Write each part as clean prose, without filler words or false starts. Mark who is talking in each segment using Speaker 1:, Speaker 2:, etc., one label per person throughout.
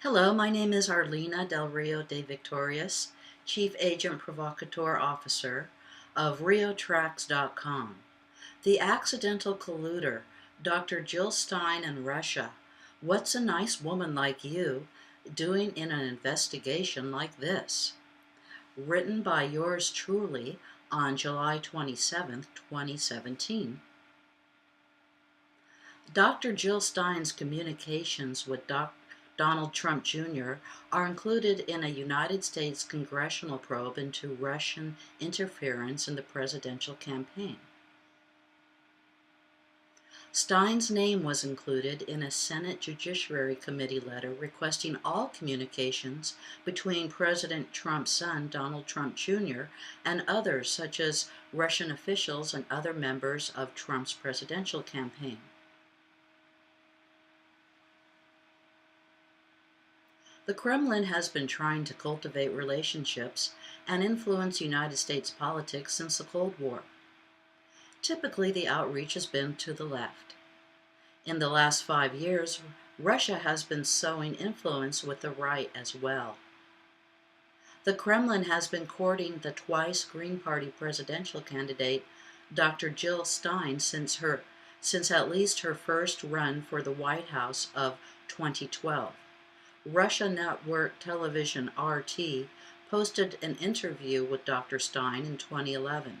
Speaker 1: Hello, my name is Arlena Del Rio de Victorias, Chief Agent Provocateur Officer of RioTracks.com. The accidental colluder, Dr. Jill Stein in Russia. What's a nice woman like you doing in an investigation like this? Written by yours truly on July 27, 2017. Dr. Jill Stein's communications with Donald Trump Jr. are included in a United States congressional probe into Russian interference in the presidential campaign. Stein's name was included in a Senate Judiciary Committee letter requesting all communications between President Trump's son, Donald Trump Jr., and others, such as Russian officials and other members of Trump's presidential campaign. The Kremlin has been trying to cultivate relationships and influence United States politics since the Cold War. Typically, the outreach has been to the left. In the last 5 years, Russia has been sowing influence with the right as well. The Kremlin has been courting the twice Green Party presidential candidate, Dr. Jill Stein, since at least her first run for the White House of 2012. Russia network television RT posted an interview with Dr. Stein in 2011.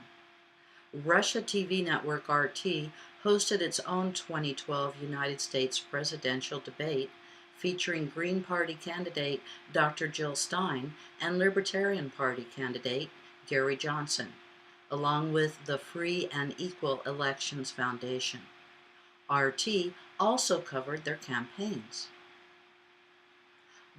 Speaker 1: Russia TV network RT hosted its own 2012 United States presidential debate featuring Green Party candidate Dr. Jill Stein and Libertarian Party candidate Gary Johnson, along with the Free and Equal Elections Foundation. RT also covered their campaigns.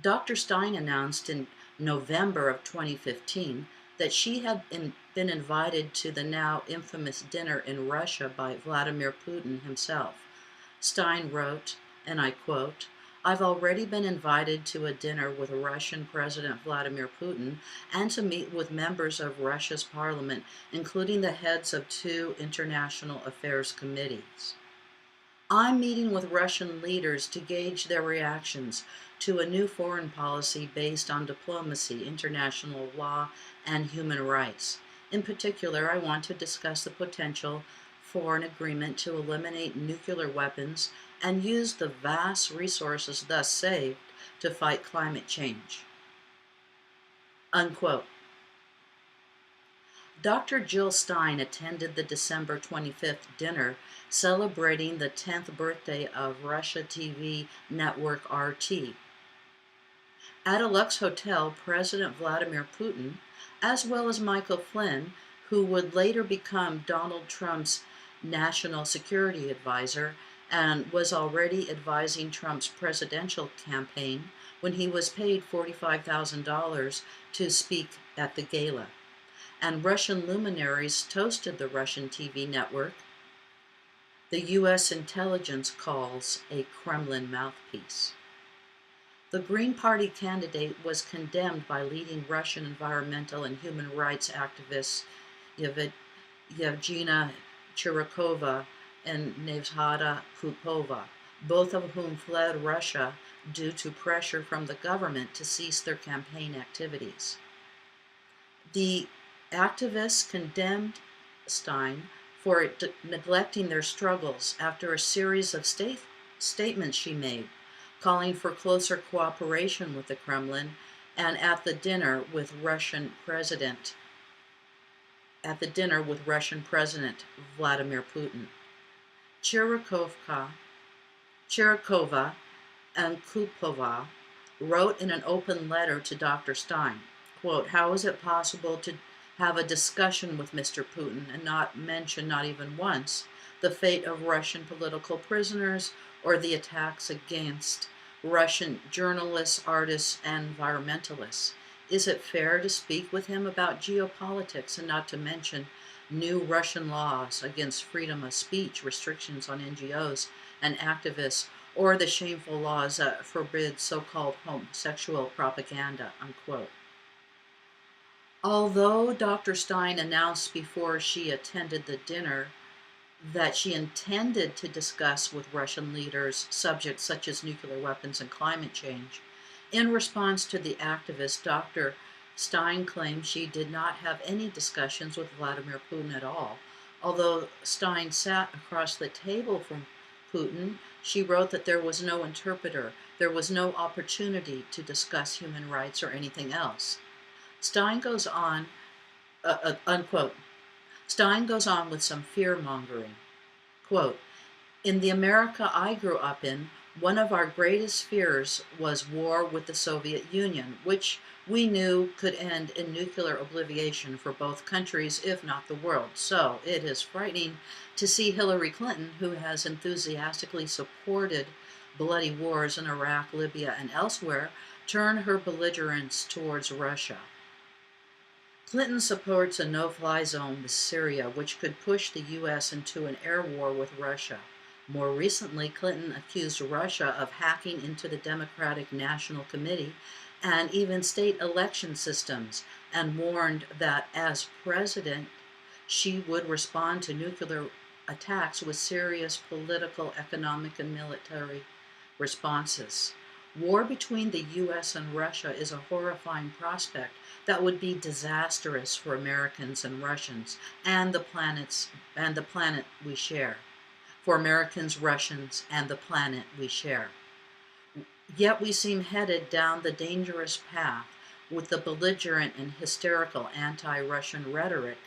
Speaker 1: Dr. Stein announced in November of 2015 that she had been invited to the now infamous dinner in Russia by Vladimir Putin himself. Stein wrote, and I quote, "I've already been invited to a dinner with Russian President Vladimir Putin and to meet with members of Russia's parliament, including the heads of 2 international affairs committees. I'm meeting with Russian leaders to gauge their reactions to a new foreign policy based on diplomacy, international law, and human rights. In particular, I want to discuss the potential for an agreement to eliminate nuclear weapons and use the vast resources thus saved to fight climate change." Unquote. Dr. Jill Stein attended the December 25th dinner celebrating the 10th birthday of Russia TV network RT. At a Lux Hotel, President Vladimir Putin, as well as Michael Flynn, who would later become Donald Trump's national security advisor and was already advising Trump's presidential campaign when he was paid $45,000 to speak at the gala, and Russian luminaries toasted the Russian TV network the U.S. intelligence calls a Kremlin mouthpiece. The Green Party candidate was condemned by leading Russian environmental and human rights activists Yevgenia Chirikova and Nevzhada Kupova, both of whom fled Russia due to pressure from the government to cease their campaign activities. The activists condemned Stein for neglecting their struggles after a series of statements she made, calling for closer cooperation with the Kremlin, and at the dinner with Russian President Vladimir Putin. Chirikova and Kupova wrote in an open letter to Dr. Stein, quote, "How is it possible to have a discussion with Mr. Putin and not mention, not even once, the fate of Russian political prisoners or the attacks against Russian journalists, artists, and environmentalists? Is it fair to speak with him about geopolitics and not to mention new Russian laws against freedom of speech, restrictions on NGOs and activists, or the shameful laws that forbid so-called homosexual propaganda?" Unquote. Although Dr. Stein announced before she attended the dinner that she intended to discuss with Russian leaders subjects such as nuclear weapons and climate change, In response to the activist, Dr. Stein claimed she did not have any discussions with Vladimir Putin at all. Although Stein sat across the table from Putin, she wrote that there was no interpreter, there was no opportunity to discuss human rights or anything else. Stein goes on, unquote. Stein goes on with some fear-mongering. Quote, in the America I grew up in, one of our greatest fears was war with the Soviet Union, which we knew could end in nuclear oblivion for both countries, if not the world. So it is frightening to see Hillary Clinton, who has enthusiastically supported bloody wars in Iraq, Libya, and elsewhere, turn her belligerence towards Russia. Clinton supports a no-fly zone with Syria, which could push the U.S. into an air war with Russia. More recently, Clinton accused Russia of hacking into the Democratic National Committee and even state election systems, and warned that as president, she would respond to nuclear attacks with serious political, economic, and military responses. War between the U.S. and Russia is a horrifying prospect that would be disastrous for Americans and Russians and the planet we share. For Americans, Russians, and the planet we share. Yet we seem headed down the dangerous path with the belligerent and hysterical anti-Russian rhetoric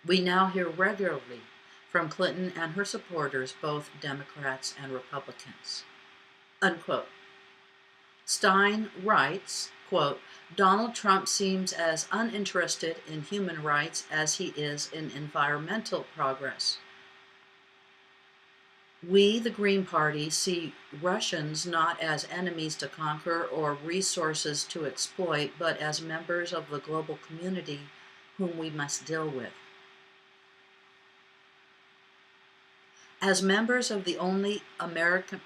Speaker 1: we now hear regularly from Clinton and her supporters, both Democrats and Republicans. Unquote. Stein writes, quote, Donald Trump seems as uninterested in human rights as he is in environmental progress. We, the Green Party, see Russians not as enemies to conquer or resources to exploit, but as members of the global community whom we must deal with. As a member of the only American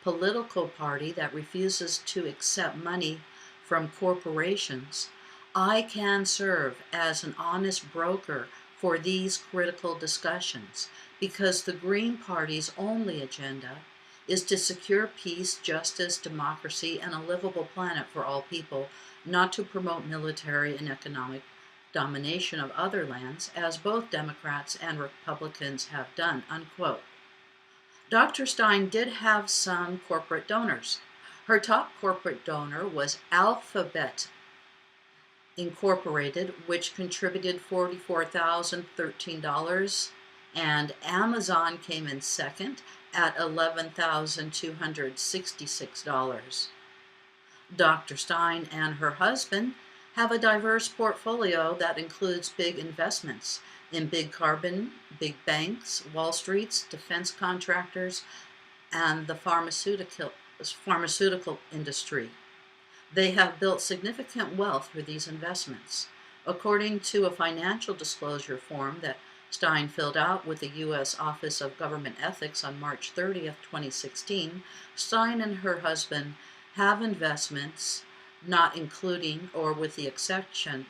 Speaker 1: political party that refuses to accept money from corporations, I can serve as an honest broker for these critical discussions, because the Green Party's only agenda is to secure peace, justice, democracy, and a livable planet for all people, not to promote military and economic domination of other lands, as both Democrats and Republicans have done, unquote. Dr. Stein did have some corporate donors. Her top corporate donor was Alphabet Incorporated, which contributed $44,013, and Amazon came in second at $11,266. Dr. Stein and her husband have a diverse portfolio that includes big investments in big carbon, big banks, Wall Street's, defense contractors, and the pharmaceutical industry. They have built significant wealth through these investments. According to a financial disclosure form that Stein filled out with the U.S. Office of Government Ethics on March 30th, 2016, Stein and her husband have investments, not including or with the exception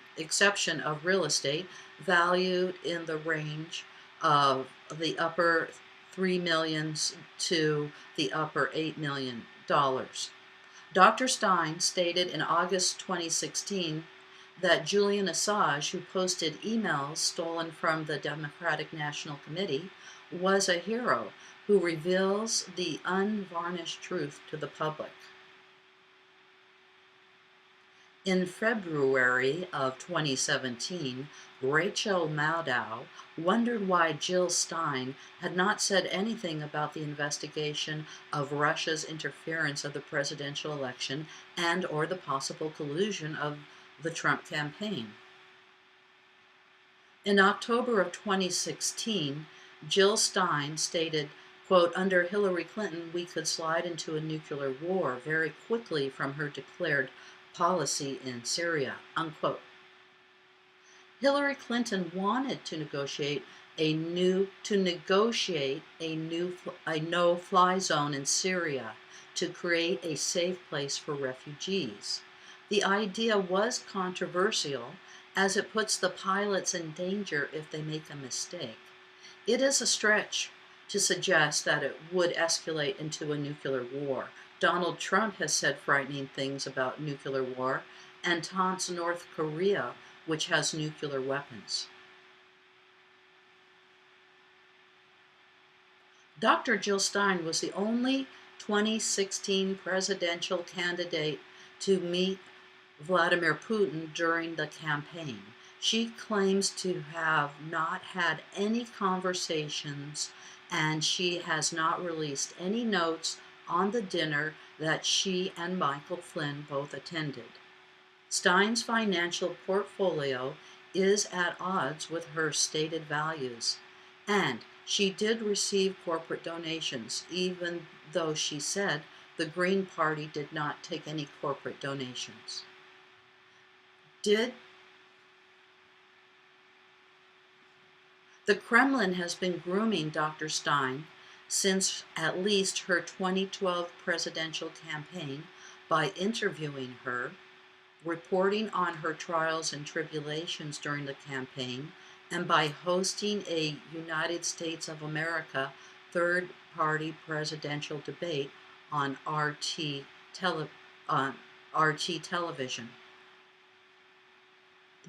Speaker 1: of real estate, valued in the range of the upper $3 million to the upper $8 million. Dr. Stein stated in August 2016 that Julian Assange, who posted emails stolen from the Democratic National Committee, was a hero who reveals the unvarnished truth to the public. In February of 2017, Rachel Maddow wondered why Jill Stein had not said anything about the investigation of Russia's interference of the presidential election and or the possible collusion of the Trump campaign. In October of 2016, Jill Stein stated, quote, under Hillary Clinton, we could slide into a nuclear war very quickly from her declared policy in Syria, unquote. Hillary Clinton wanted to negotiate a no-fly zone in Syria to create a safe place for refugees. The idea was controversial as it puts the pilots in danger if they make a mistake. It is a stretch to suggest that it would escalate into a nuclear war. Donald Trump has said frightening things about nuclear war and taunts North Korea, which has nuclear weapons. Dr. Jill Stein was the only 2016 presidential candidate to meet Vladimir Putin during the campaign. She claims to have not had any conversations, and she has not released any notes on the dinner that she and Michael Flynn both attended. Stein's financial portfolio is at odds with her stated values, and she did receive corporate donations, even though she said the Green Party did not take any corporate donations. The Kremlin has been grooming Dr. Stein since at least her 2012 presidential campaign by interviewing her, reporting on her trials and tribulations during the campaign, and by hosting a United States of America third-party presidential debate on RT television.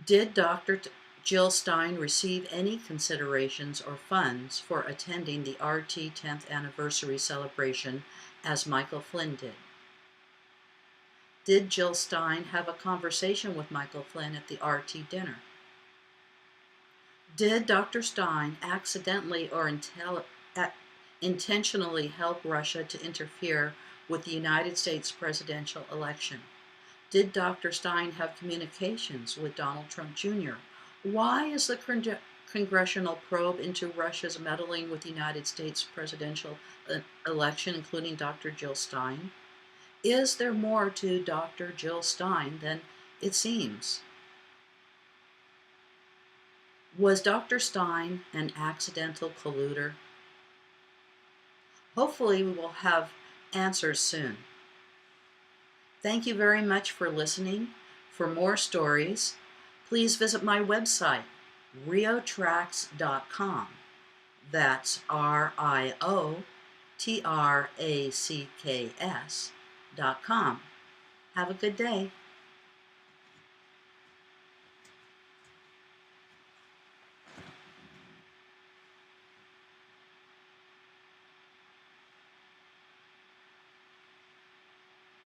Speaker 1: Did Dr. Jill Stein receive any considerations or funds for attending the RT 10th anniversary celebration as Michael Flynn did? Did Jill Stein have a conversation with Michael Flynn at the RT dinner? Did Dr. Stein accidentally or intentionally help Russia to interfere with the United States presidential election? Did Dr. Stein have communications with Donald Trump Jr.? Why is the congressional probe into Russia's meddling with the United States presidential election, including Dr. Jill Stein? Is there more to Dr. Jill Stein than it seems? Was Dr. Stein an accidental colluder? Hopefully we will have answers soon. Thank you very much for listening. For more stories, please visit my website, riotracks.com. That's RIOTRACKS.com. Have a good day.